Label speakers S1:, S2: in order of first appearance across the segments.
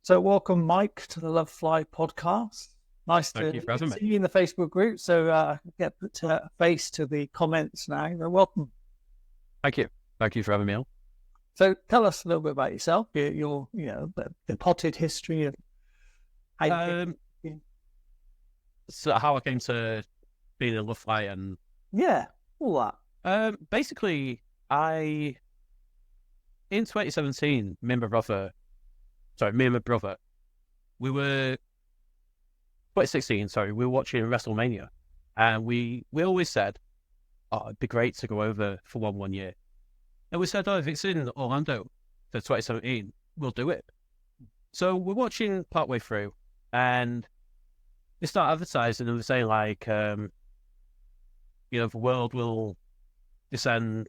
S1: So welcome, Mike, to the Love Fly podcast. Nice
S2: Thank
S1: to
S2: you for having me.
S1: see you in the Facebook group. So get put a face to the comments now. You're welcome.
S2: Thank you. Thank you for having me on.
S1: So tell us a little bit about yourself, the potted history of how
S2: Um, so how I came to being a love fly and
S1: all that.
S2: basically in 2017, me and my brother, we were 2016. Sorry, we were watching WrestleMania, and we always said, "Oh, it'd be great to go over for one year." And we said, "Oh, if it's in Orlando for 2017, we'll do it." So we're watching partway through, and they start advertising and they're saying like, the world will descend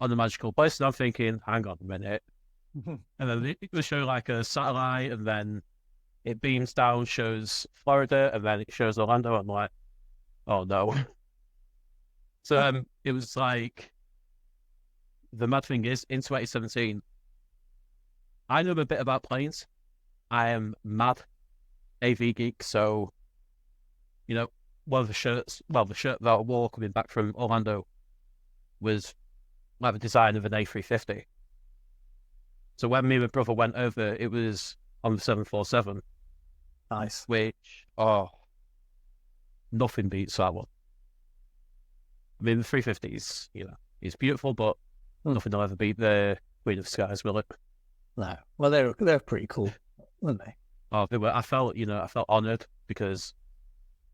S2: on the magical place. And I'm thinking, hang on a minute. And then it will show like a satellite, and then it beams down, shows Florida, and then it shows Orlando. I'm like, oh no. So it was like, the mad thing is, in 2017, I know a bit about planes. I am mad AV geek, so one of the shirts, the shirt that I wore coming back from Orlando was like the design of an A350. So when me and my brother went over, it was on the 747.
S1: Nice.
S2: Which, nothing beats that one. I mean, the 350 is, it's beautiful, but nothing will ever beat the Queen of Skies, will it?
S1: No. Well, they're pretty cool, weren't they?
S2: Oh, they were. I felt honoured because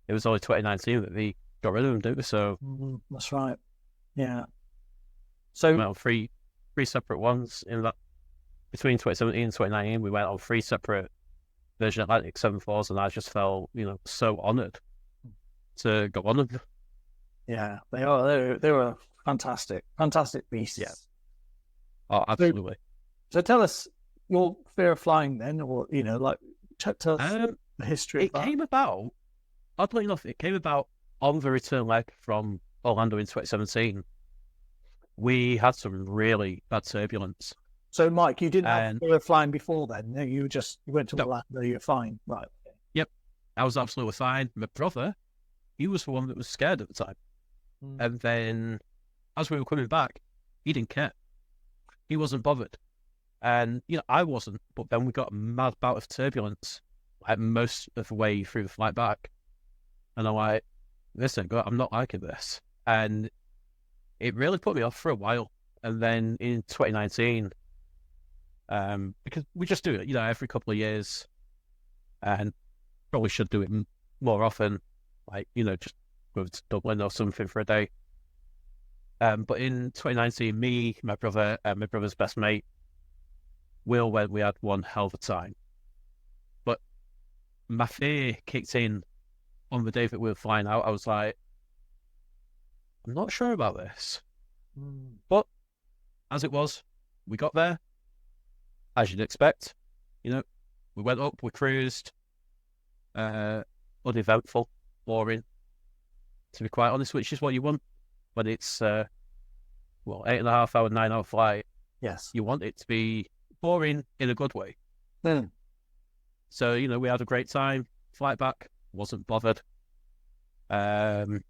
S2: it was only 2019 that they got rid of them, didn't they? So
S1: that's right. Yeah. So
S2: we went on three separate ones in that between 2017 and 2019. We went on three separate Virgin Atlantic 74s, and I just felt so honoured to go on them.
S1: Yeah, they are. They were fantastic beasts.
S2: Yeah. Oh, absolutely.
S1: So tell us your fear of flying then, or tell us the history.
S2: It came about, oddly enough, on the return leg from Orlando in 2017. We had some really bad turbulence.
S1: So, Mike, you didn't have fear of flying before then? No, you went to Orlando. You're fine, right? Okay.
S2: Yep, I was absolutely fine. My brother, he was the one that was scared at the time. And then, as we were coming back, he didn't care. He wasn't bothered. And, I wasn't. But then we got a mad bout of turbulence, like most of the way through the flight back. And I'm like, listen, I'm not liking this. And it really put me off for a while. And then in 2019, because we just do it, every couple of years, and probably should do it more often, like, just go to Dublin or something for a day. But in 2019, me, my brother, and my brother's best mate, Will, when we had one hell of a time. But my fear kicked in on the day that we were flying out. I was like, I'm not sure about this. But as it was, we got there, as you'd expect. We went up, we cruised, uneventful, boring, to be quite honest, which is what you want when it's 8.5 hour, 9 hour flight.
S1: Yes,
S2: you want it to be boring in a good way. So we had a great time. Flight back, wasn't bothered. And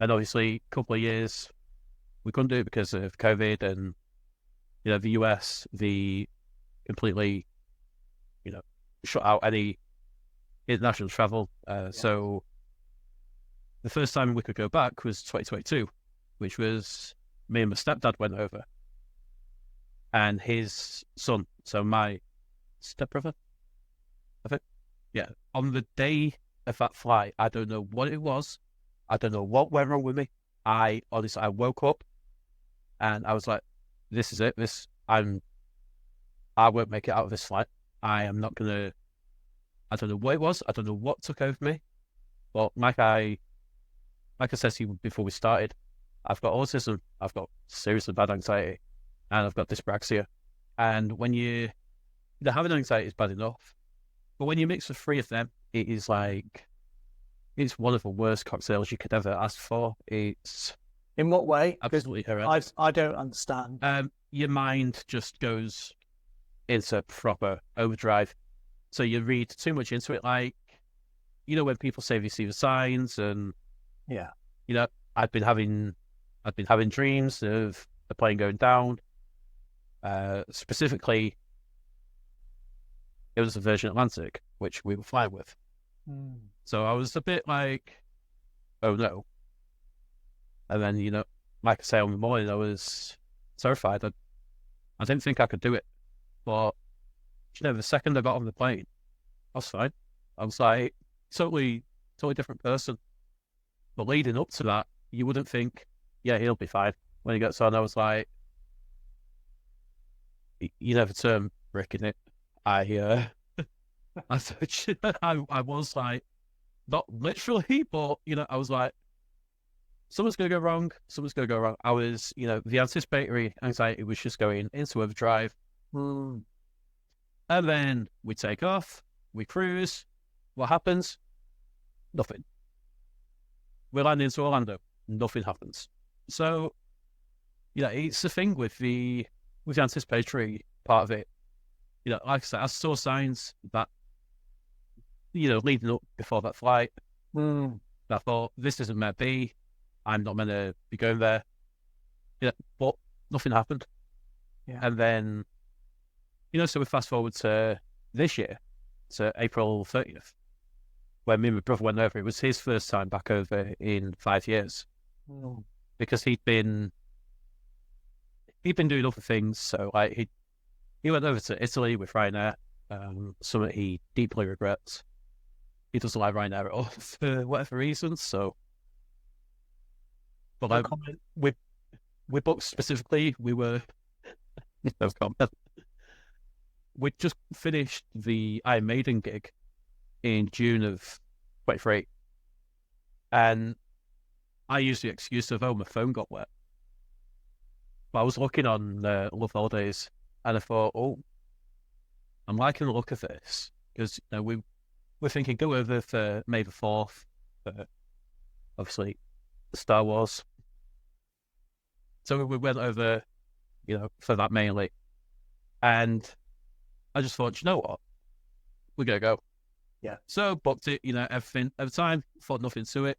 S2: obviously, a couple of years we couldn't do it because of COVID, and the US, the completely shut out any international travel. So the first time we could go back was 2022, which was me and my stepdad went over, and his son, so my stepbrother, I think. Yeah, on the day of that flight, I don't know what it was. I don't know what went wrong with me. I woke up and I was like, this is it. I won't make it out of this flight. I am not gonna. I don't know what it was. I don't know what took over me. But like I said to you before we started, I've got autism. I've got seriously bad anxiety, and I've got dyspraxia. And when having anxiety is bad enough, but when you mix the three of them, it is like, it's one of the worst cocktails you could ever ask for. It's
S1: in what way?
S2: Absolutely horrendous.
S1: I don't understand.
S2: Your mind just goes into proper overdrive. So you read too much into it, like, when people say they see the signs, and I've been having dreams of the plane going down. Specifically, it was the Virgin Atlantic, which we were flying with. So I was a bit like, oh no. And then, like I say, on the morning, I was terrified. I didn't think I could do it. But, the second I got on the plane, I was fine. I was like, totally different person. But leading up to that, you wouldn't think, yeah, he'll be fine. When he gets on, I was like, you know the term, Rick, in it. I was like, not literally, but, I was like, something's going to go wrong. Something's going to go wrong. I was, the anticipatory anxiety was just going into overdrive. And then we take off, we cruise. What happens? Nothing. We land into Orlando. Nothing happens. So, it's the thing with the anticipatory part of it. Like I said, I saw signs that, leading up before that flight. I thought, this isn't meant to be. I'm not meant to be going there. But nothing happened.
S1: Yeah.
S2: And then, so we fast forward to this year, to April 30th, when me and my brother went over. It was his first time back over in 5 years. Because he'd been doing other things. So like he went over to Italy with Ryanair, something he deeply regrets. He doesn't like Ryanair at all for whatever reasons. So, but like, we booked specifically. We were no comment. We just finished the Iron Maiden gig in June of 23, and I used the excuse of, my phone got wet. But I was looking on Love Holidays, and I thought, I'm liking the look of this, because we're thinking go over for May the 4th, obviously Star Wars. So we went over, for that mainly, and I just thought, you know what, we're gonna go.
S1: Yeah.
S2: So booked it, everything at the time. Thought nothing to it.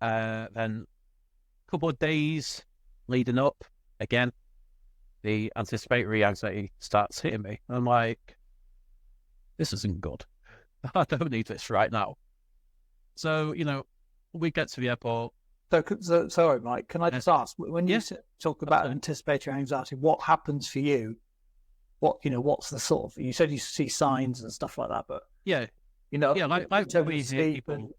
S2: Then a couple of days leading up, again, the anticipatory anxiety starts hitting me. I'm like, this isn't good. I don't need this right now. So, we get to the airport.
S1: So sorry, Mike, can I just ask, when you talk about anticipatory anxiety, what happens for you? What's the sort of, you said you see signs and stuff like that, but
S2: like we hear people.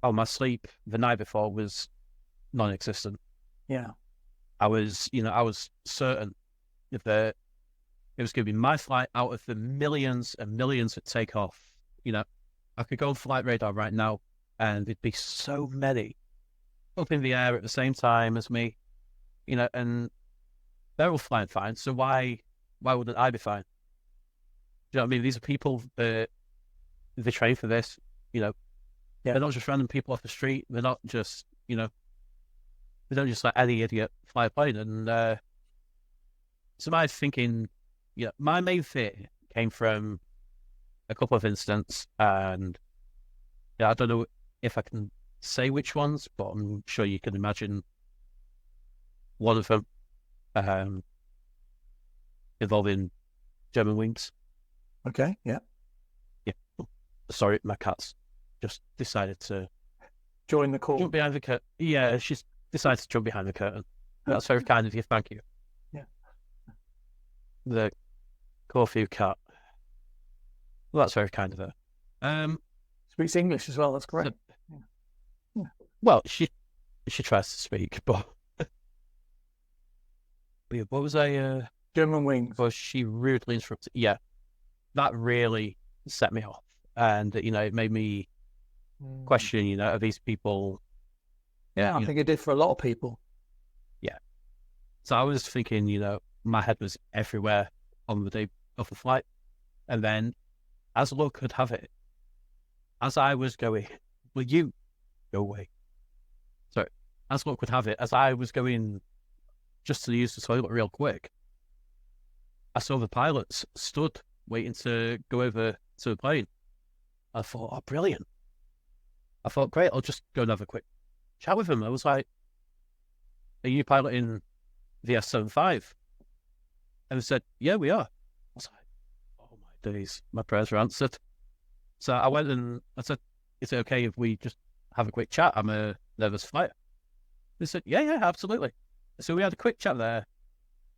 S2: Oh, my sleep the night before was non-existent.
S1: Yeah.
S2: I was certain that it was going to be my flight out of the millions and millions that take off. I could go on flight radar right now, and there'd be so many up in the air at the same time as me, and they're all flying fine. So why wouldn't I be fine? Do you know what I mean? These are people that they train for this. They're not just random people off the street. They're not just they don't just let any idiot fly a plane. And so my thinking, my main fear came from a couple of incidents, and I don't know if I can say which ones, but I'm sure you can imagine one of them involving German wings.
S1: Okay, yeah.
S2: Sorry, my cat's just decided to
S1: join the call.
S2: Jump behind the curtain. Yeah, she's decided to jump behind the curtain. That's very kind of you. Thank you.
S1: Yeah.
S2: The Corfu cat. Well, that's very kind of her.
S1: Speaks English as well. That's great.
S2: So, well, she tries to speak, but what was I?
S1: German wings.
S2: Was she rudely interrupted? Yeah, that really set me off, and it made me question. Are these people?
S1: Yeah, I think it did for a lot of people.
S2: Yeah. So I was thinking, my head was everywhere on the day of the flight, and then, as luck could have it, as I was going, will you go away? So, as luck would have it, as I was going just to use the toilet real quick, I saw the pilots stood waiting to go over to the plane. I thought, oh, brilliant. I thought, great, I'll just go and have a quick chat with him. I was like, are you piloting the S-75? And they said, yeah, we are. I was like, oh my days, my prayers were answered. So I went and I said, is it okay if we just have a quick chat? I'm a nervous flighter. They said, yeah, absolutely. So we had a quick chat there.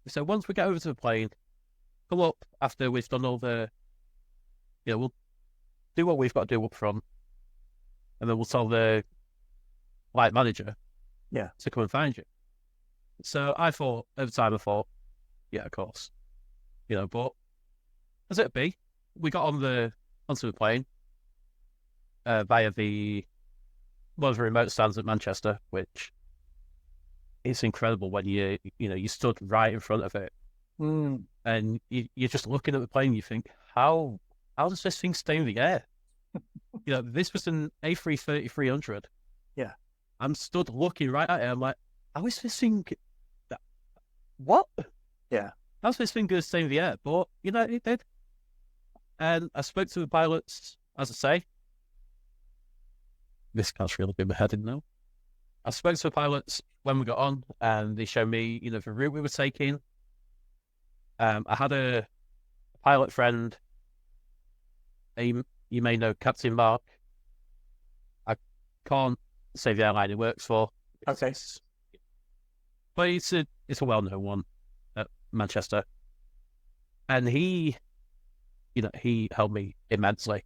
S2: They said, once we get over to the plane, come up after we've done all the, we'll do what we've got to do up front. And then we'll tell the flight manager to come and find you. So I thought, at the time, yeah, of course. But as it be, we got onto the plane via one of the remote stands at Manchester, which is incredible when you stood right in front of it. And you're just looking at the plane, you think, how does this thing stay in the air? This was an A330-300.
S1: Yeah.
S2: I'm stood looking right at it. I'm like, how is this thing? What?
S1: Yeah.
S2: How's this thing going to stay in the air? But, it did. And I spoke to the pilots, as I say. This can't really be my head in now. I spoke to the pilots when we got on, and they showed me, the route we were taking. I had a pilot friend. You may know Captain Mark. I can't say the airline he works for.
S1: Okay.
S2: But it's a well-known one at Manchester. And he helped me immensely.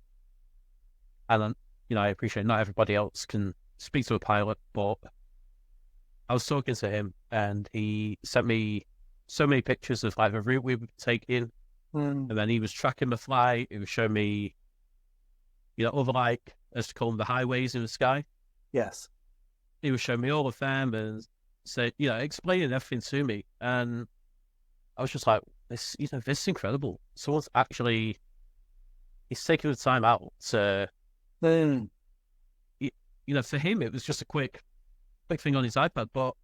S2: And, I appreciate not everybody else can speak to a pilot, but I was talking to him and he sent me so many pictures of the route we were taking. And then he was tracking the flight. He was showing me, other as to call them, the highways in the sky.
S1: Yes.
S2: He was showing me all of them and said, explaining everything to me. And I was just like, this is incredible. Someone's actually, he's taking the time out to, for him, it was just a quick thing on his iPad, but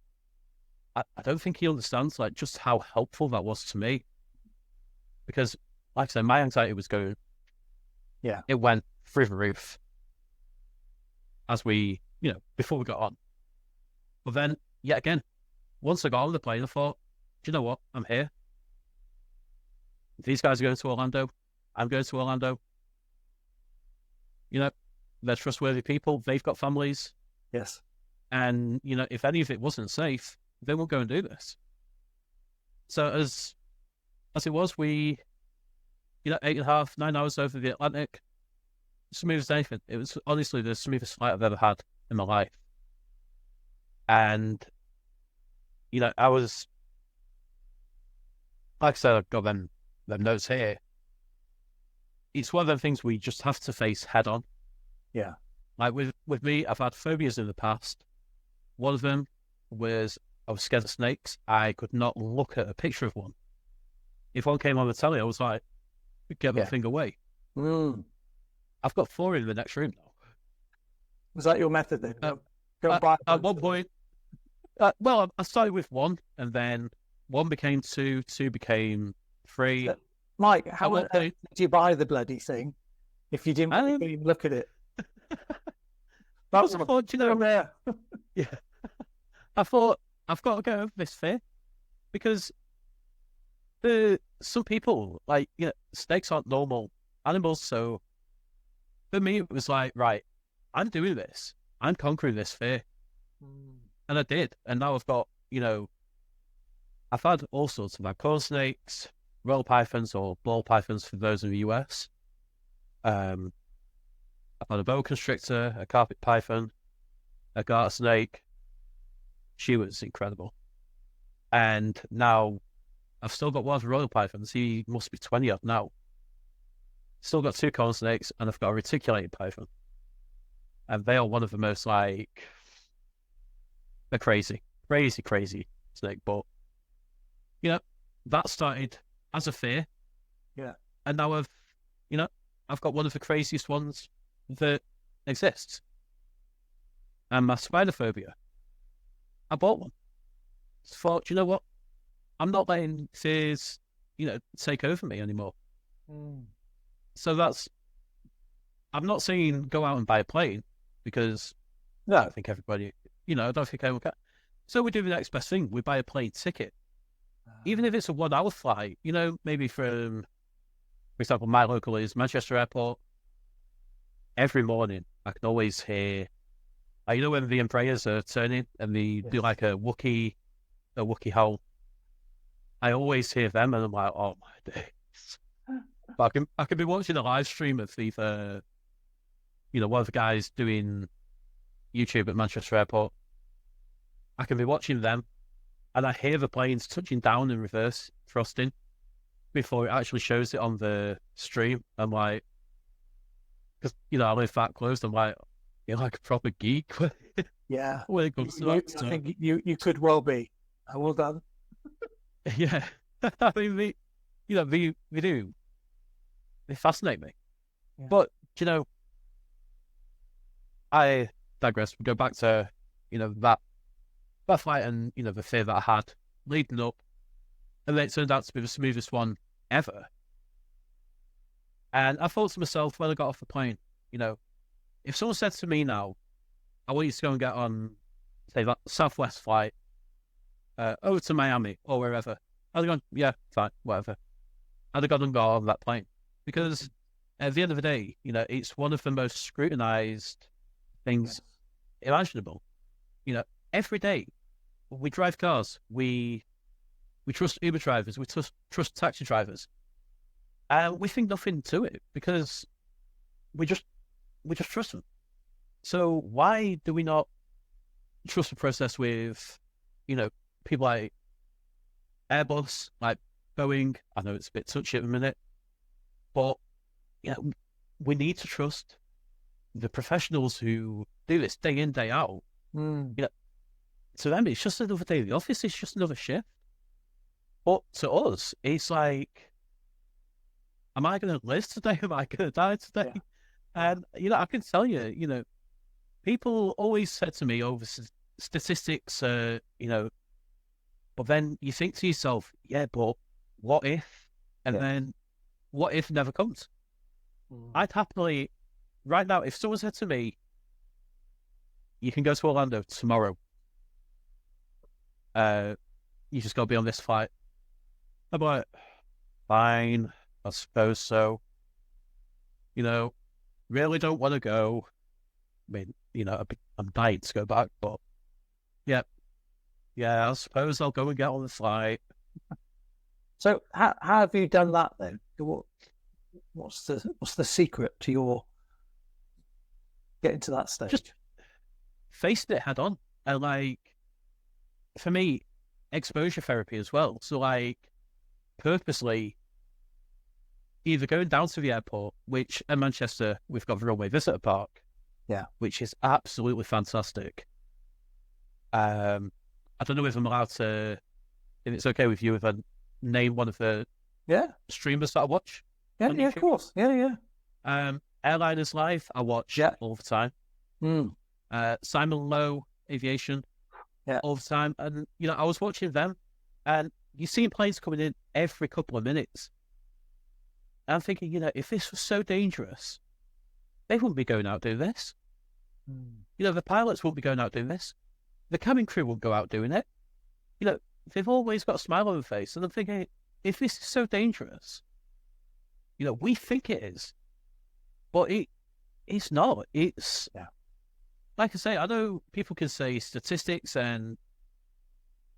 S2: I don't think he understands just how helpful that was to me. Because, like I said, my anxiety was going, it went through the roof as we, before we got on. But then, yet again, once I got on the plane, I thought, do you know what? I'm here. These guys are going to Orlando. I'm going to Orlando. They're trustworthy people. They've got families.
S1: Yes.
S2: And, if any of it wasn't safe, they won't go and do this. So as it was, we, 8.5, 9 hours over the Atlantic, smooth as anything. It was honestly the smoothest flight I've ever had in my life. And, I was, like I said, I've got them notes here. It's one of those things we just have to face head on.
S1: Yeah.
S2: Like with me, I've had phobias in the past. One of them was I was scared of snakes. I could not look at a picture of one. If one came on the telly, I was like, get that thing away. I've got 4 in the next room now.
S1: Was that your method then?
S2: At one point, well, I started with 1, and then 1 became 2, 2 became 3.
S1: Mike, how did you buy the bloody thing if you didn't even look at it?
S2: I thought, yeah. I thought, I've got to get over this fear because some people, snakes aren't normal animals. So for me, it was like, right, I'm doing this. I'm conquering this fear. And I did. And now I've got, I've had all sorts of corn snakes, royal pythons or ball pythons for those in the US. I've had a boa constrictor, a carpet python, a garter snake. She was incredible. And now I've still got one of the royal pythons. He must be 20 odd now. Still got 2 corn snakes, and I've got a reticulated python. And they are one of the most they're crazy snake. But, that started as a fear.
S1: Yeah.
S2: And now I've got one of the craziest ones that exists. And my spider phobia, I bought one. Thought, you know what? I'm not letting fears, take over me anymore. So I'm not saying go out and buy a plane, because
S1: no,
S2: I don't think everybody, I don't think everyone can. So we do the next best thing. We buy a plane ticket. Even if it's a 1 hour flight, maybe from, for example, my local is Manchester Airport. Every morning, I can always hear, when the Embraers are turning and they do like a Wookiee howl. I always hear them, and I'm like, oh my days. But I can be watching a live stream of either, one of the guys doing YouTube at Manchester Airport. I can be watching them, and I hear the planes touching down in reverse thrusting before it actually shows it on the stream. I'm like, because I live that close. I'm like, you're like a proper geek.
S1: Yeah,
S2: when it comes to that stuff.
S1: I think you could well be. I will done.
S2: Yeah, I mean they do. They fascinate me.
S1: Yeah.
S2: But I digress. We go back to that flight and the fear that I had leading up, and then it turned out to be the smoothest one ever. And I thought to myself when I got off the plane, if someone said to me now, I want you to go and get on, say, that Southwest flight over to Miami or wherever, I'd have gone, yeah, fine, whatever. I'd have gone and got on that plane, because at the end of the day, it's one of the most scrutinized things imaginable. Every day we drive cars, we trust Uber drivers, we trust taxi drivers, and we think nothing to it, because we just trust them. So why do we not trust the process with, people like Airbus, like Boeing? I know it's a bit touchy at the minute, but we need to trust the professionals who do this day in, day out. To them, it's just another day in the office. It's just another shift. But to us, it's like, am I going to live today? Am I going to die today? Yeah. And, I can tell you, people always said to me over statistics, but then you think to yourself, yeah, but what if? And then what if never comes? I'd happily, right now, if someone said to me, you can go to Orlando tomorrow, you just got to be on this flight, I'm like, fine, I suppose so. Really don't want to go. I mean, I'm dying to go back, but yeah, I suppose I'll go and get on the flight.
S1: So how have you done that then? What's the secret to your getting to that stage?
S2: Just faced it head on, and like, for me, exposure therapy as well. So like, purposely either going down to the airport, which in Manchester we've got the runway visitor park, which is absolutely fantastic. I don't know if I'm allowed to, if it's okay with you if I name one of the streamers that I watch.
S1: Yeah, of course. Yeah.
S2: Airliners Live, I watch all the time. Simon Lowe, Aviation, all the time. And, I was watching them, and you see planes coming in every couple of minutes. And I'm thinking, if this was so dangerous, they wouldn't be going out doing this. The pilots wouldn't be going out doing this. The cabin crew wouldn't go out doing it. They've always got a smile on their face. And I'm thinking, if this is so dangerous, we think it is, but it's not. It's, like I say, I know people can say statistics, and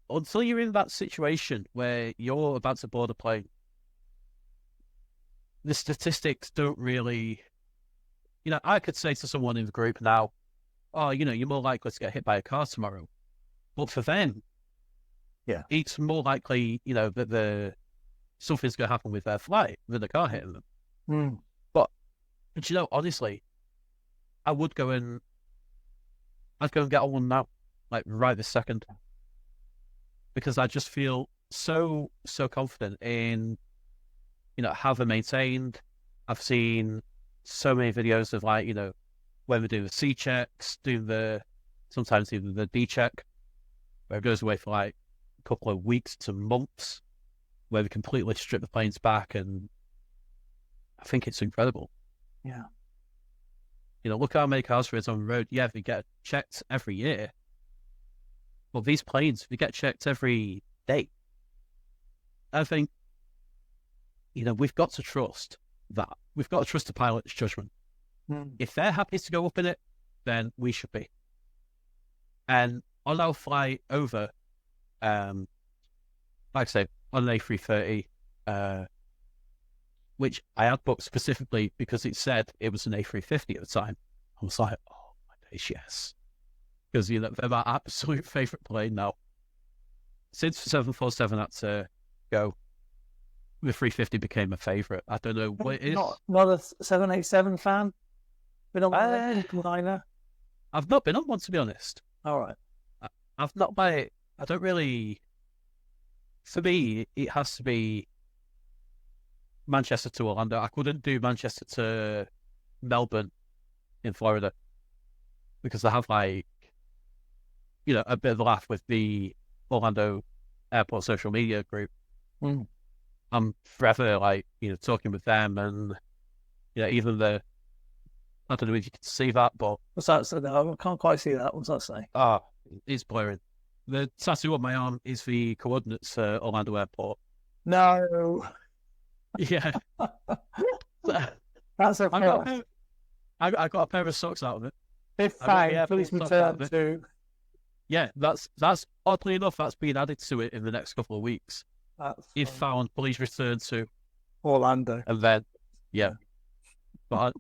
S2: until you're in that situation where you're about to board a plane, the statistics don't really, I could say to someone in the group now, oh, you're more likely to get hit by a car tomorrow. But for them, it's more likely, that something's going to happen with their flight than the car hitting them. But honestly, I'd go and get on one now, like right this second, because I just feel so confident in, how they're maintained. I've seen so many videos of like, when we do the C checks, sometimes even the D check, where it goes away for like a couple of weeks to months. where they completely strip the planes back, and I think it's incredible.
S1: Yeah.
S2: Look how many cars there is on the road. Yeah, they get checked every year. But these planes, they get checked every day. I think, we've got to trust that. We've got to trust the pilot's judgment. If they're happy to go up in it, then we should be. And on our flight over, like I say, on an A330, which I had booked specifically because it said it was an A350 at the time. I was like, oh my days, yes. Because, they're my absolute favourite plane now. Since the 747 had to go, the 350 became a favourite. I don't know what it is.
S1: Not a 787 fan? Been on one?
S2: I've not been on one, to be honest.
S1: All right.
S2: I've not I don't really... For me, it has to be Manchester to Orlando. I couldn't do Manchester to Melbourne in Florida because I have a bit of a laugh with the Orlando Airport social media group. I'm forever talking with them, and even I don't know if you can see that, but
S1: what's that say? I can't quite see that. What's that say?
S2: It's blurring. The tattoo on my arm is the coordinates for Orlando Airport.
S1: No.
S2: Yeah.
S1: That's okay.
S2: I got a pair of socks out of it.
S1: If fine, please return to.
S2: Yeah, that's oddly enough, that's being added to it in the next couple of weeks. If found, please return to
S1: Orlando.
S2: And then, yeah. But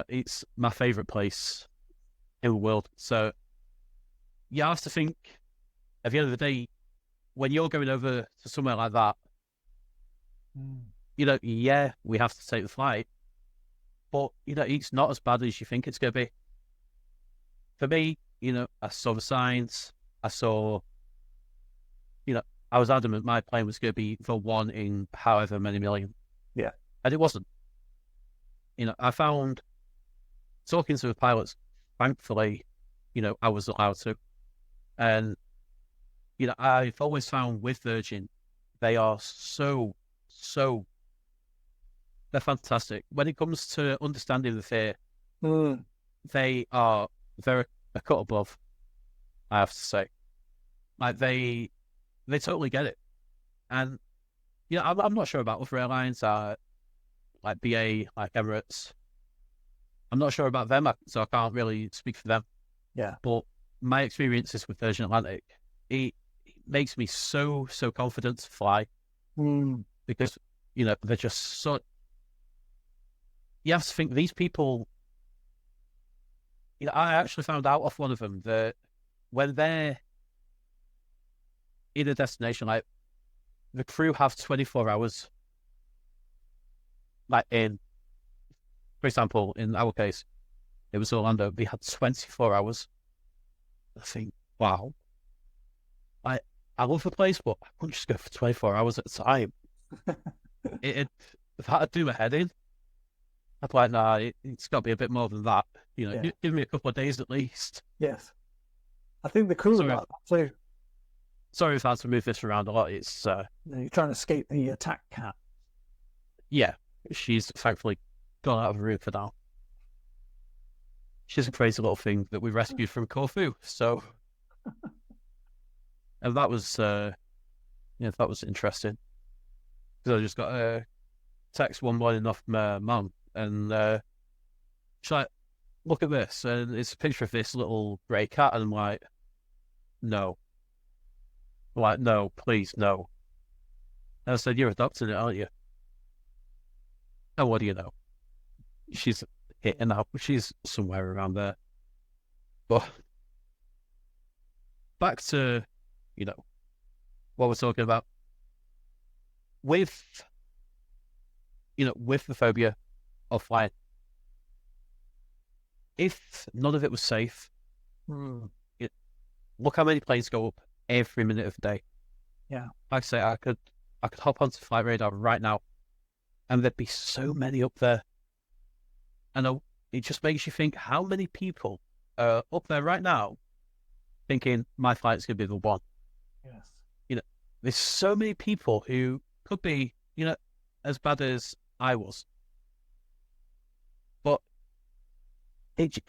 S2: it's my favourite place in the world. So you have to think, at the end of the day, when you're going over to somewhere like that, yeah, we have to take the flight, but it's not as bad as you think it's going to be. For me, I saw the signs. I saw, I was adamant my plane was going to be the one in however many million.
S1: Yeah.
S2: And it wasn't. I found, talking to the pilots, thankfully, I was allowed to. And, I've always found with Virgin, they are so, they're fantastic. When it comes to understanding the fear, they are a cut above, I have to say. They totally get it. And, I'm not sure about other airlines, like BA, like Emirates. I'm not sure about them, so I can't really speak for them.
S1: Yeah.
S2: But my experiences with Virgin Atlantic, it makes me so confident to fly. Because, they're just so... You have to think, these people... I actually found out off one of them that when they're in a destination, like, the crew have 24 hours. For example, in our case, it was Orlando, we had 24 hours. I think, wow. I love the place, but I couldn't just go for 24 hours at a time. If I'd do my head in, I'd be like, nah, it's got to be a bit more than that. Give me a couple of days at least.
S1: Yes. I think the crew about that too.
S2: Sorry if I had to move this around a lot. It's
S1: you're trying to escape the attack cat.
S2: Yeah, she's thankfully gone out of the room for now. She's a crazy little thing that we rescued from Corfu. So, and that was interesting. Because I just got a text one morning off my mum, and she's like, "Look at this," and it's a picture of this little grey cat, and I'm like, "No." I'm like, "No, please, no." And I said, "You're adopting it, aren't you?" "Oh, what do you know?" She's hitting up. She's somewhere around there. But back to, what we're talking about. With the phobia of flying, if none of it was safe, look how many planes go up every minute of the day.
S1: Yeah.
S2: Like I say, I could hop onto Flight Radar right now, and there'd be so many up there. And it just makes you think, how many people are up there right now thinking my flight's going to be the one?
S1: Yes.
S2: There's so many people who could be, as bad as I was. But it's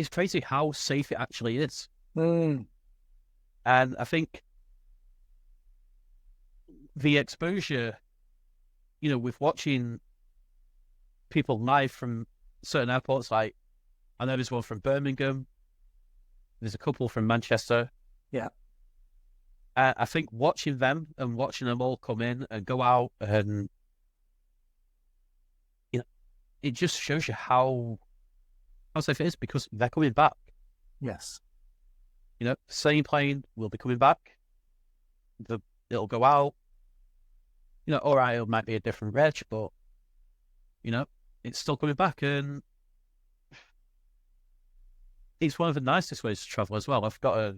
S2: crazy how safe it actually is.
S1: Mm.
S2: And I think the exposure, with watching people live from certain airports, like I know there's one from Birmingham, there's a couple from Manchester.
S1: Yeah.
S2: I think watching them and watching them all come in and go out, and it just shows you how safe it is, because they're coming back.
S1: Yes.
S2: Same plane will be coming back. It'll go out. All right, it might be a different reg, but it's still coming back, and it's one of the nicest ways to travel as well. I've got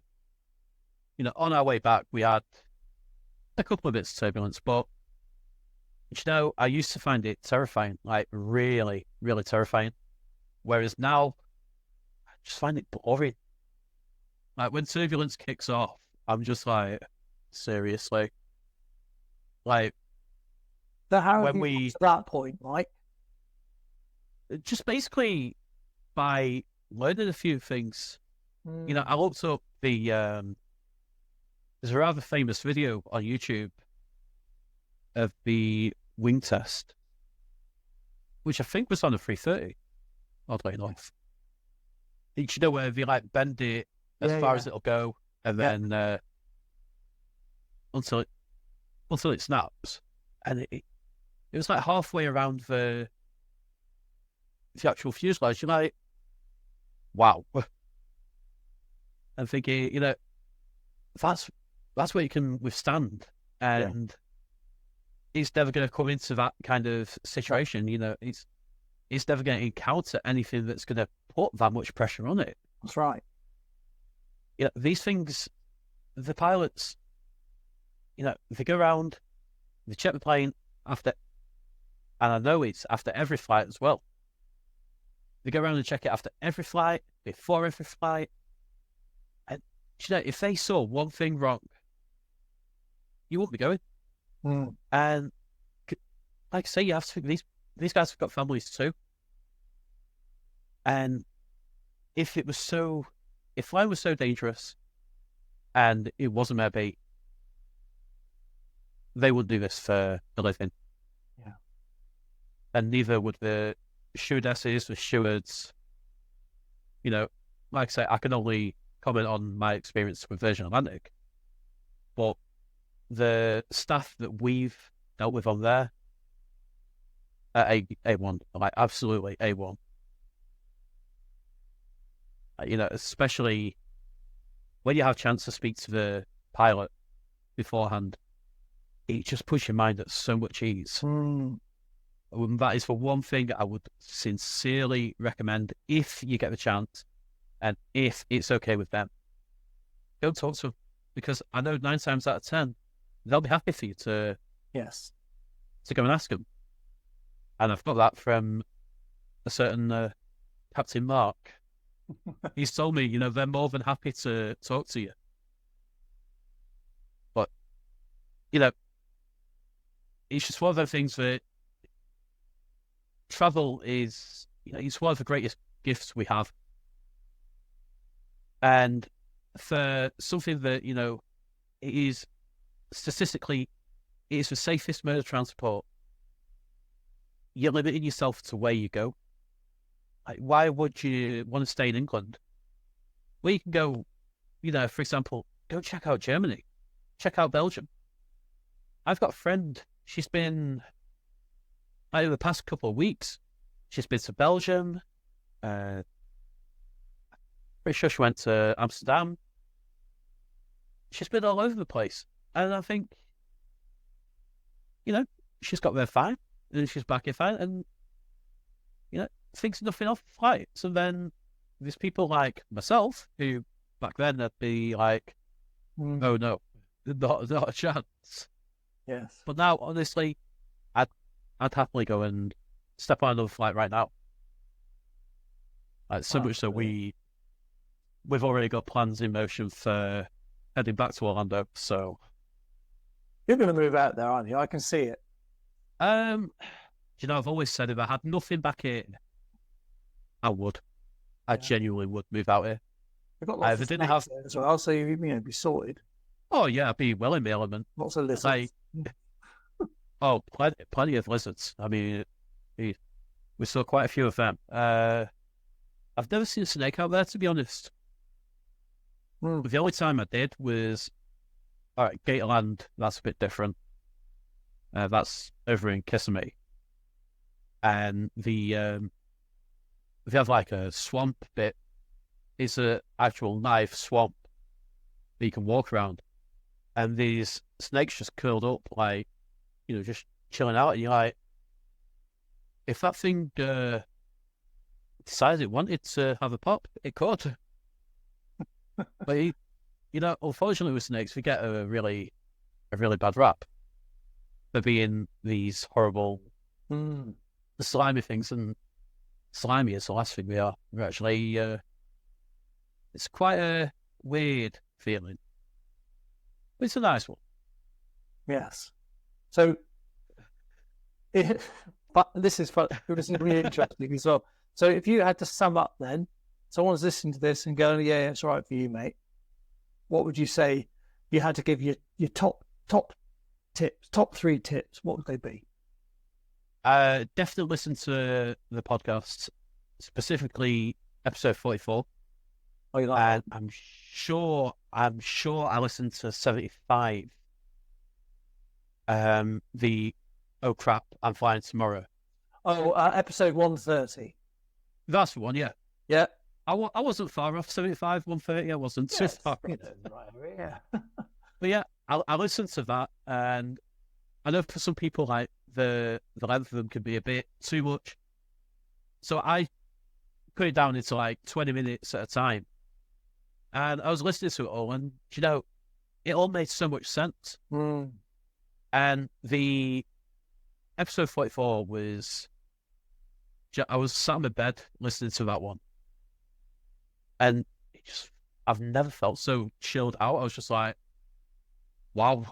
S2: on our way back, we had a couple of bits of turbulence, but I used to find it terrifying, like really, really terrifying. Whereas now, I just find it boring. Like when turbulence kicks off, I'm just like, seriously. Like,
S1: so how have you got to that point, Mike?
S2: Just basically by learning a few things. I looked up there's a rather famous video on YouTube of the wing test, which I think was on a 330, oddly enough. Where they like bend it as far as it'll go, and then until it snaps, and it was like halfway around the actual fuselage. You're like, wow. I'm thinking, that's what you can withstand, and it's never going to come into that kind of situation. It's never going to encounter anything that's going to put that much pressure on it.
S1: That's right.
S2: These things, the pilots, they go around, they check the plane after, and I know it's after every flight as well. They go around and check it after every flight, before every flight. And, if they saw one thing wrong, you wouldn't be going. And like I say, you have to think these guys have got families too. And if flying was so dangerous and it wasn't their beat, they would do this for a living.
S1: Yeah.
S2: And neither would the stewardesses, the stewards. Like I say, I can only comment on my experience with Virgin Atlantic, but the staff that we've dealt with on there are A1, like absolutely A1. Especially when you have a chance to speak to the pilot beforehand, it just puts your mind at so much ease. That is the one thing I would sincerely recommend if you get the chance, and if it's okay with them. Go talk to them, because I know 9 times out of 10, they'll be happy for you to go and ask them. And I've got that from a certain Captain Mark. He's told me, they're more than happy to talk to you. But, it's just one of those things that travel is, it's one of the greatest gifts we have. And for something that, it is statistically, it is the safest mode of transport, you're limiting yourself to where you go. Like, why would you want to stay in England? Well, you can go, for example, go check out Germany, check out Belgium. I've got a friend, she's been, over the past couple of weeks, she's been to Belgium, pretty sure she went to Amsterdam. She's been all over the place. And I think, she's got there fine, and she's back here fine, and, thinks nothing of flights. And then there's people like myself who back then would be like, oh no, not a chance.
S1: Yes.
S2: But now, honestly, I'd happily go and step on another flight right now. So much so we've already got plans in motion for heading back to Orlando. So
S1: You're going to move out there, aren't you? I can see it.
S2: You know, I've always said if I had nothing back here, I would. I genuinely would move out here.
S1: We've got lots of snakes there as well, so you know, be sorted.
S2: Oh yeah, I'd be well in my element.
S1: Lots of lizards.
S2: Like, oh, plenty of lizards. I mean, we saw quite a few of them. I've never seen a snake out there, to be honest. But the only time I did was, all right, Gatorland. That's a bit different. That's over in Kissimmee, and they have like a swamp bit. It's an actual live swamp that you can walk around, and these snakes just curled up, like, you know, just chilling out. And you're like, if that thing decided it wanted to have a pop, it could. But you know, unfortunately with snakes, we get a really bad rap for being these horrible, slimy things, and slimy is the last thing we are. We're actually, it's quite a weird feeling. But it's a nice one.
S1: Yes. So, but this is fun. This is really interesting as well. So, if you had to sum up, then someone's listening to this and going, "Yeah, it's all right for you, mate." What would you say? You had to give your top tips, top 3 tips. What would they be?
S2: Definitely listen to the podcast, specifically episode 44.
S1: Oh, you like that?
S2: I'm sure I listened to 75. The oh crap, I'm flying tomorrow.
S1: Oh, episode 130.
S2: That's the one, yeah.
S1: Yeah.
S2: I wasn't far off 75, 130. I wasn't too far off.
S1: Right, yeah.
S2: But yeah, I listened to that, and I know for some people, like, the length of them can be a bit too much. So I put it down into like 20 minutes at a time. And I was listening to it all, and, you know, it all made so much sense. And the episode 44 was, I was sat in my bed listening to that one. And I've never felt so chilled out. I was just like, wow.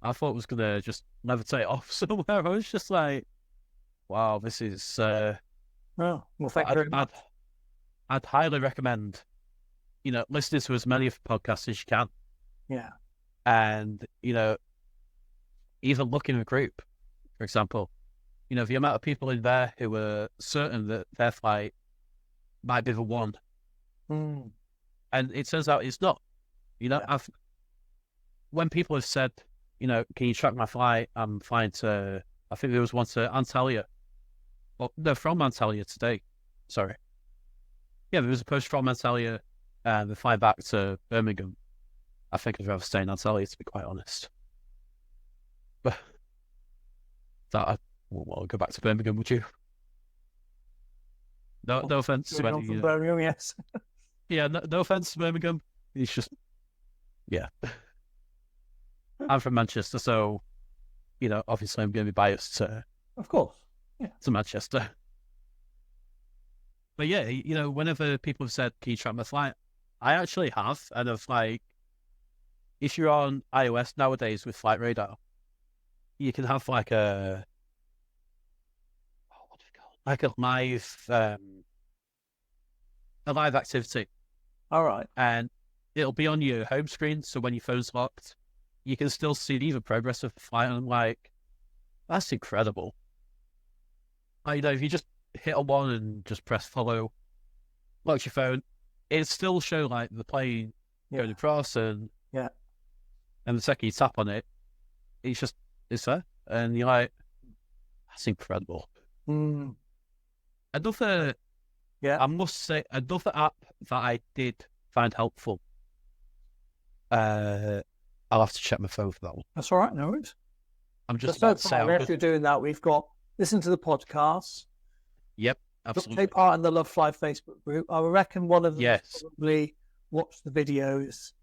S2: I thought it was going to just levitate off somewhere. I was just like, wow, this is...
S1: well, thank you very much.
S2: I'd highly recommend, you know, listening to as many of the podcasts as you can.
S1: Yeah.
S2: And, you know, even look in a group, for example. You know, the amount of people in there who are certain that their flight might be the one. And it turns out it's not. You know, when people have said, you know, can you track my flight? I'm flying to, I think there was one to Antalya. Well, no, from Antalya today. Sorry. Yeah, there was a post from Antalya and the flying back to Birmingham. I think I'd rather stay in Antalya, to be quite honest. But that, I'll go back to Birmingham, would you? No offense to any.
S1: From Birmingham, yes.
S2: Yeah, no offense to Birmingham. It's just, yeah. I'm from Manchester, so, you know, obviously I'm going to be biased to,
S1: of course,
S2: to Manchester. But yeah, you know, whenever people have said, can you track my flight? I actually have, and I've, like, if you're on iOS nowadays with Flight Radar, you can have like a, what do you call it? Like a live activity.
S1: All right.
S2: And it'll be on your home screen, so when your phone's locked, you can still see the progress of the flight. And I'm like, that's incredible. You know, if you just hit on one and just press follow, lock your phone, it'll still show like the plane going across, and the second you tap on it, it's there, and you're like, that's incredible. Another, I must say, another app that I did find helpful. I'll have to check my phone for that one.
S1: That's all right, no worries.
S2: I'm just
S1: about to say, if you're doing that, we've got listen to the podcasts.
S2: Yep, absolutely.
S1: Take part in the Love Fly Facebook group. I reckon one of them probably watch the videos.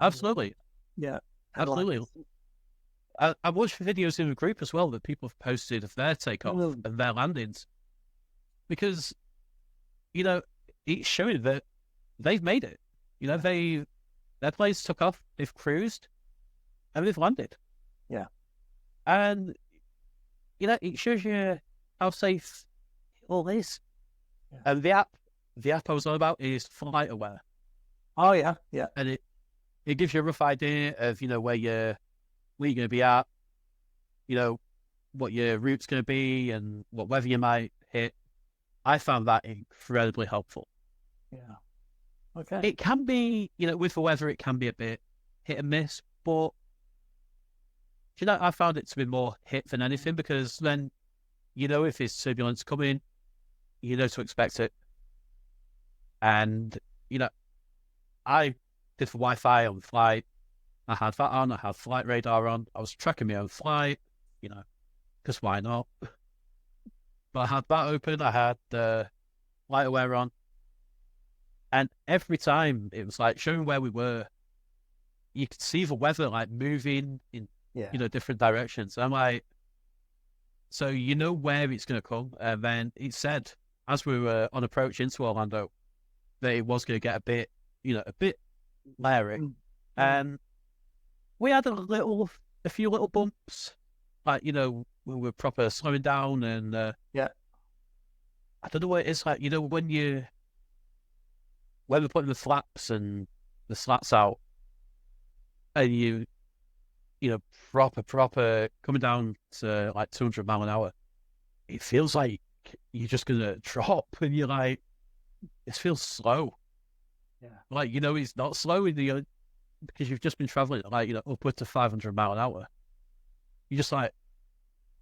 S2: Absolutely.
S1: Yeah,
S2: absolutely. I watched the videos in the group as well that people have posted of their takeoff and their landings, because, you know, it's showing that they've made it. You know, their planes took off, they've cruised, and they've landed.
S1: Yeah.
S2: And, it shows you how safe it all is. Yeah. And the app I was on about is Flight Aware.
S1: Oh, yeah, yeah.
S2: And it gives you a rough idea of, where you're going to be at, what your route's going to be and what weather you might hit. I found that incredibly helpful.
S1: Yeah. Okay.
S2: It can be, with the weather, it can be a bit hit and miss, but I found it to be more hit than anything, because then, if there's turbulence coming, to expect it. And, I did the Wi-Fi on flight. I had that on. I had flight radar on. I was tracking my own flight, because why not? But I had that open. I had the Flight Aware on. And every time it was like showing where we were, you could see the weather like moving in, different directions. I'm like, so where it's going to come. And then it said, as we were on approach into Orlando, that it was going to get a bit leery. Mm-hmm. And we had a few little bumps, like, we were proper slowing down, and I don't know what it is like, when we're putting the flaps and the slats out, and proper coming down to like 200 mile an hour, it feels like you're just gonna drop, and you're like, this feels slow. Yeah, like it's not slow because you've just been traveling like upward to 500 mile an hour. You're just like,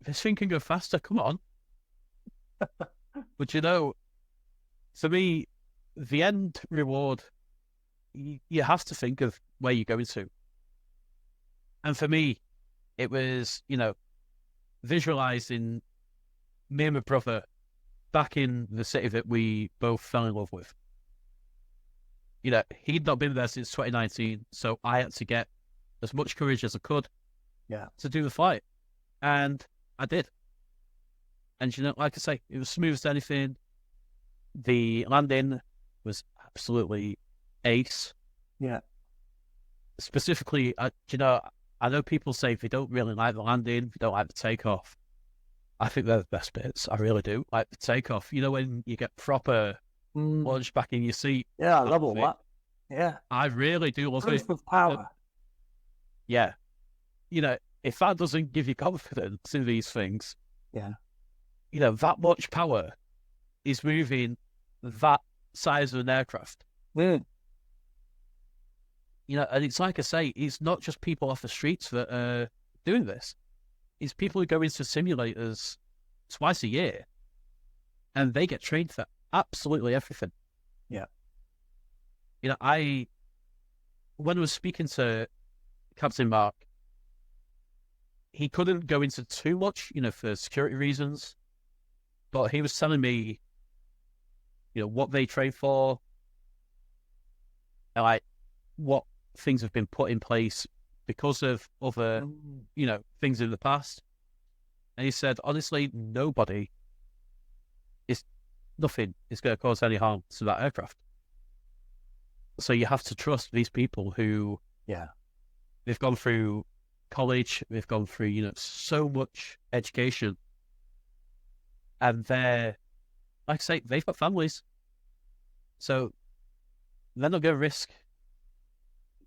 S2: this thing can go faster. Come on. But for me, the end reward, you have to think of where you're going to. And for me, it was, visualizing me and my brother back in the city that we both fell in love with. He'd not been there since 2019, so I had to get as much courage as I could to do the flight. And I did. And, like I say, it was smooth as anything. The landing was absolutely ace.
S1: Yeah.
S2: Specifically, I know people say they don't really like the landing, they don't like the takeoff. I think they're the best bits. I really do. Like the takeoff, when you get proper launch back in your seat.
S1: Yeah, I love all that. Yeah.
S2: I really do love it.
S1: Of power.
S2: Yeah. If that doesn't give you confidence in these things, that much power is moving that size of an aircraft.
S1: Mm.
S2: And it's like I say, it's not just people off the streets that are doing this. It's people who go into simulators twice a year, and they get trained for absolutely everything.
S1: Yeah.
S2: When I was speaking to Captain Mark, he couldn't go into too much, for security reasons, but he was telling me, what they train for, and like what things have been put in place because of other, things in the past. And he said, honestly, nothing is going to cause any harm to that aircraft. So you have to trust these people who, they've gone through college, they've gone through, so much education, and they're, like I say, they've got families, so they're not going to risk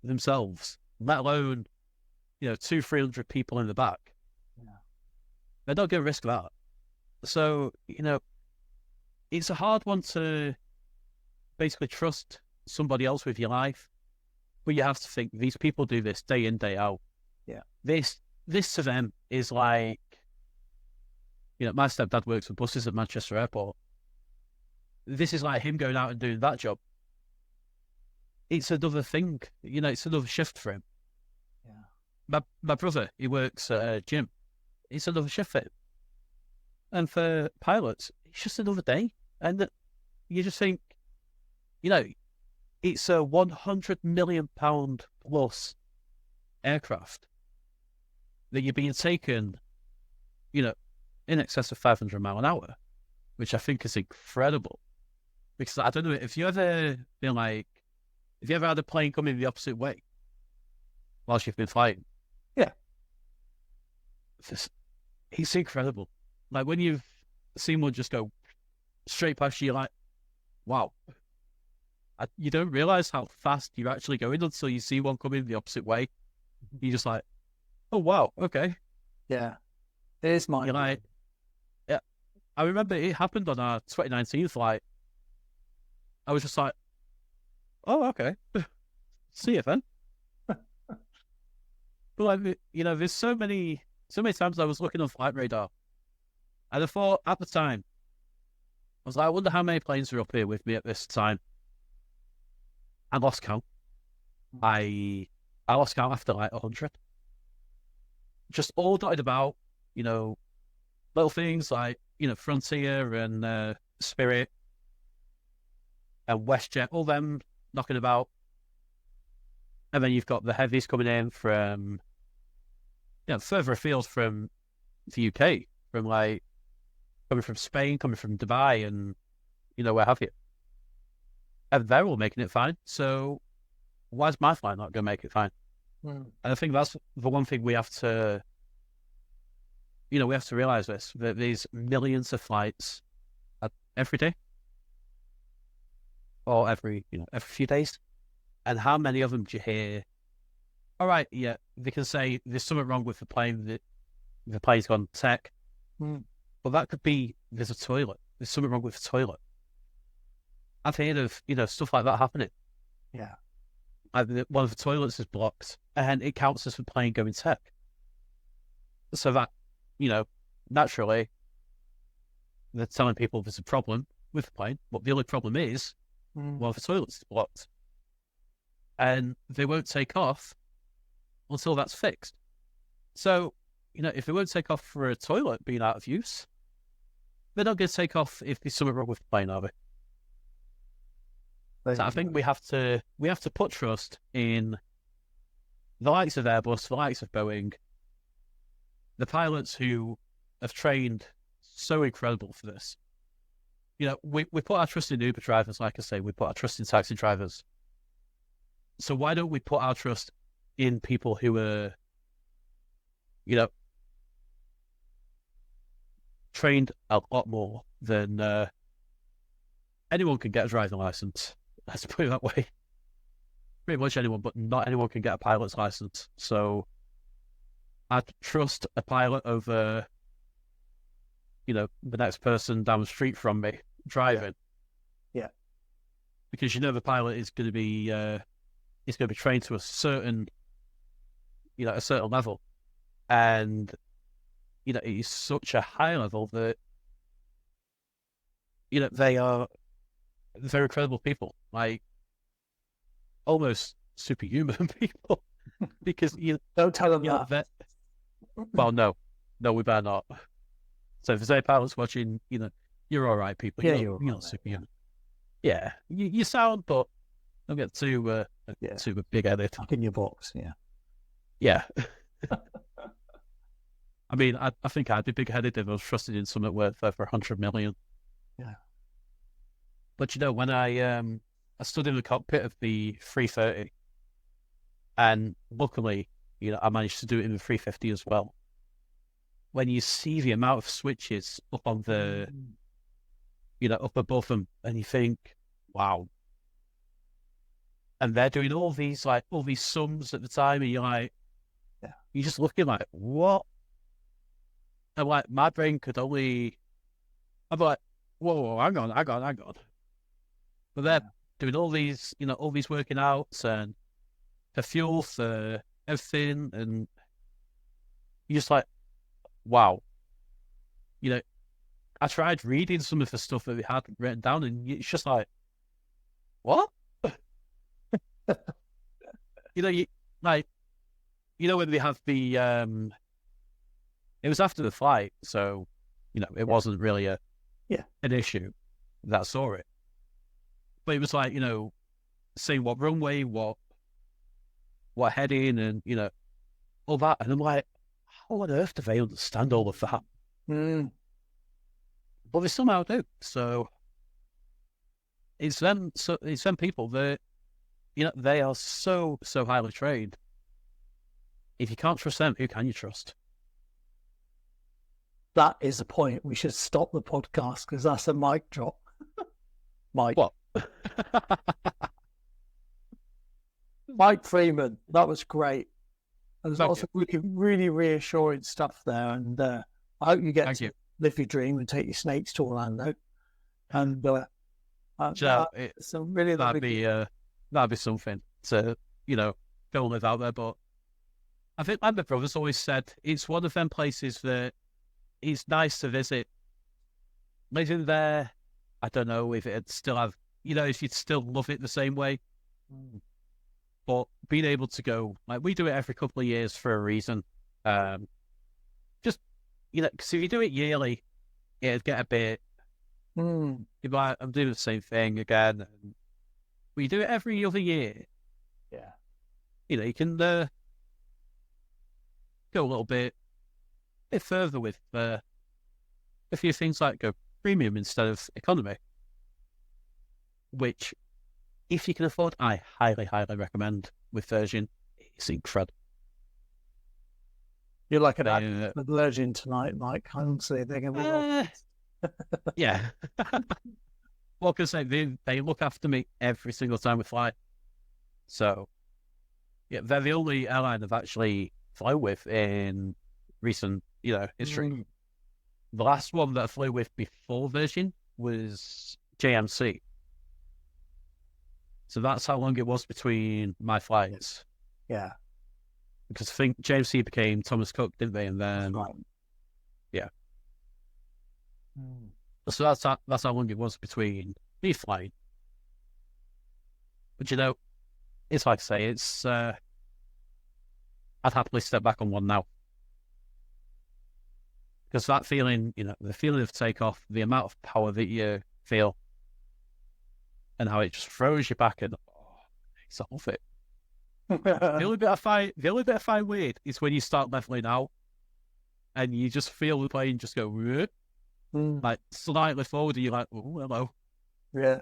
S2: themselves, let alone, 200-300 people in the back. They're not going to risk that. So, it's a hard one to basically trust somebody else with your life, but you have to think these people do this day in, day out.
S1: Yeah.
S2: This to them is like, my stepdad works for buses at Manchester Airport. This is like him going out and doing that job. It's another thing, it's another shift for him. Yeah. My brother, he works at a gym. It's another shift for him. And for pilots, it's just another day. And you just think, it's a £100 million plus aircraft that you're being taken, in excess of 500 mile an hour, which I think is incredible. Because I don't know if you ever been like, have you ever had a plane coming the opposite way whilst you've been flying?
S1: Yeah.
S2: It's incredible. Like when you've seen one just go straight past you, you're like, wow. You don't realize how fast you're actually going until you see one coming the opposite way. You're just like, oh wow, okay.
S1: Yeah. It is mine.
S2: You're like, yeah. I remember it happened on our 2019 flight. I was just like, oh, okay. See you then. But like, you know, there's so many times I was looking on flight radar, and I thought at the time, I was like, I wonder how many planes are up here with me at this time. I lost count. I lost count after like 100. Just all dotted about, you know, little things like, you know, Frontier and Spirit and WestJet, all them knocking about. And then you've got the heavies coming in from, you know, further afield from the UK, from like, coming from Spain, coming from Dubai, and, you know, where have you. And they're all making it fine. So why is my flight not going to make it fine? And I think that's the one thing we have to, you know, we have to realize this, that there's millions of flights every day or every few days. And how many of them do you hear? All right, yeah, they can say there's something wrong with the plane, the plane's gone tech. But that could be there's a toilet. There's something wrong with the toilet. I've heard of, you know, stuff like that happening.
S1: Yeah.
S2: One of the toilets is blocked and it counts as the plane going tech. So that, you know, naturally, they're telling people there's a problem with the plane. But the only problem is, one of the toilets is blocked. And they won't take off until that's fixed. So, you know, if they won't take off for a toilet being out of use, they're not going to take off if there's something wrong with the plane, are they? So I think we have to put trust in the likes of Airbus, the likes of Boeing, the pilots who have trained so incredible for this. You know, we put our trust in Uber drivers, like I say, we put our trust in taxi drivers. So why don't we put our trust in people who are, you know, trained a lot more than anyone can get a driving license. Let's put it that way. Pretty much anyone, but not anyone can get a pilot's license. So I'd trust a pilot over, you know, the next person down the street from me driving.
S1: Yeah.
S2: Because you know the pilot is going to be trained to a certain, you know, a certain level, and you know, it is such a high level that, you know, they're incredible people, like almost superhuman people. Because you
S1: don't tell them that.
S2: Well, no, we better not. So if there's any pilots watching, you know, you're all right, people.
S1: Yeah,
S2: you're not superhuman. Yeah, you sound, but don't get too big-headed.
S1: Up in your box, yeah.
S2: Yeah. I mean, I think I'd be big-headed if I was trusted in something worth over 100 million.
S1: Yeah.
S2: But you know, when I stood in the cockpit of the 330, and luckily, you know, I managed to do it in the 350 as well. When you see the amount of switches up on the, you know, up above them, and you think, wow. And they're doing all these sums at the time, and you're like, you're just looking like, what? And like, my brain could only, I'm like, whoa, hang on. But they're doing all these, you know, all these working outs and the fuel for everything, and you're just like, wow. You know, I tried reading some of the stuff that they had written down, and it's just like, what? You know, when they have the, it was after the flight, so, you know, it wasn't really an issue that I saw it. But it was like, you know, saying what runway, what heading, and, you know, all that. And I'm like, how on earth do they understand all of that? But they somehow do. So it's them people that, you know, they are so highly trained if you can't trust them, who can you trust?
S1: That is the point. We should stop the podcast because that's a mic drop. Mike.
S2: What?
S1: Mike Freeman. That was great. There's lots of really reassuring stuff there. And I hope you get to live your dream and take your snakes to Orlando. And some really
S2: that'd be something to, go live out there. But I think, like my brother's always said, it's one of them places that it's nice to visit. Living there, I don't know if it'd still have, if you'd still love it the same way. But being able to go, like, we do it every couple of years for a reason. Just, because if you do it yearly, it'd get a bit, you'd be like, I'm doing the same thing again. But you do it every other year.
S1: Yeah.
S2: You can go a little bit further with a few things, like go premium instead of economy, which, if you can afford, I highly recommend with Virgin. It's incredible.
S1: You're like an Virgin tonight, Mike. Honestly, they're going to be
S2: yeah. Well, because they look after me every single time we fly. So, yeah, they're the only airline I've actually flown with in recent, history. The last one that I flew with before Virgin was JMC. So that's how long it was between my flights.
S1: Yeah.
S2: Because I think JMC became Thomas Cook, didn't they? And then, yeah. So that's how long it was between me flying. But it's like I say, it's I'd happily step back on one now. Because that feeling, the feeling of takeoff, the amount of power that you feel, and how it just throws you back, and it's off it. The only bit I find weird is when you start leveling out, and you just feel the plane just go like slightly forward, and you're like, oh, hello.
S1: Yeah.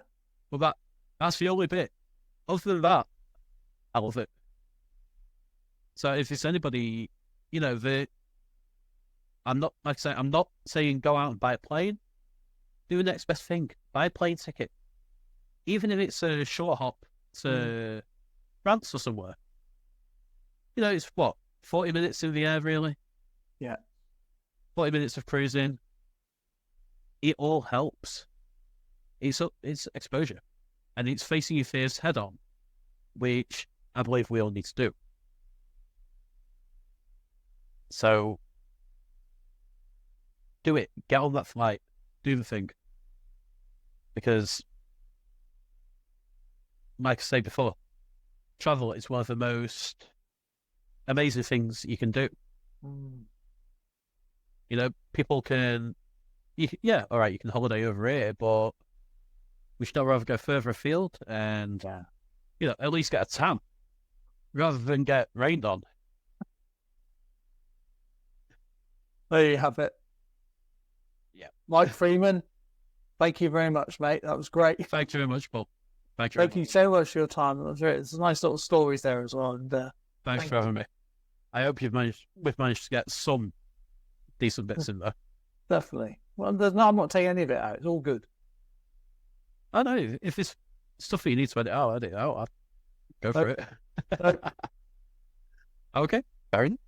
S2: But that's the only bit. Other than that, I love it. So if it's anybody, I'm not saying go out and buy a plane. Do the next best thing. Buy a plane ticket. Even if it's a short hop to France or somewhere. It's what, 40 minutes in the air, really?
S1: Yeah.
S2: 40 minutes of cruising. It all helps. It's exposure. And it's facing your fears head on, which I believe we all need to do. So, do it. Get on that flight. Do the thing. Because, like I said before, travel is one of the most amazing things you can do. People can, all right, you can holiday over here, but we should not rather go further afield and, at least get a tan rather than get rained on.
S1: There you have it.
S2: Yeah.
S1: Mike Freeman, thank you very much, mate. That was great.
S2: Thank you very much, Paul.
S1: Thank you so much for your time. That was great. It's nice little stories there as well. And
S2: thanks for having me. I hope we've managed to get some decent bits in there.
S1: Definitely. Well, I'm not taking any of it out. It's all good.
S2: I know. If it's stuff that you need to edit out, I'll go for it. Okay. Baron?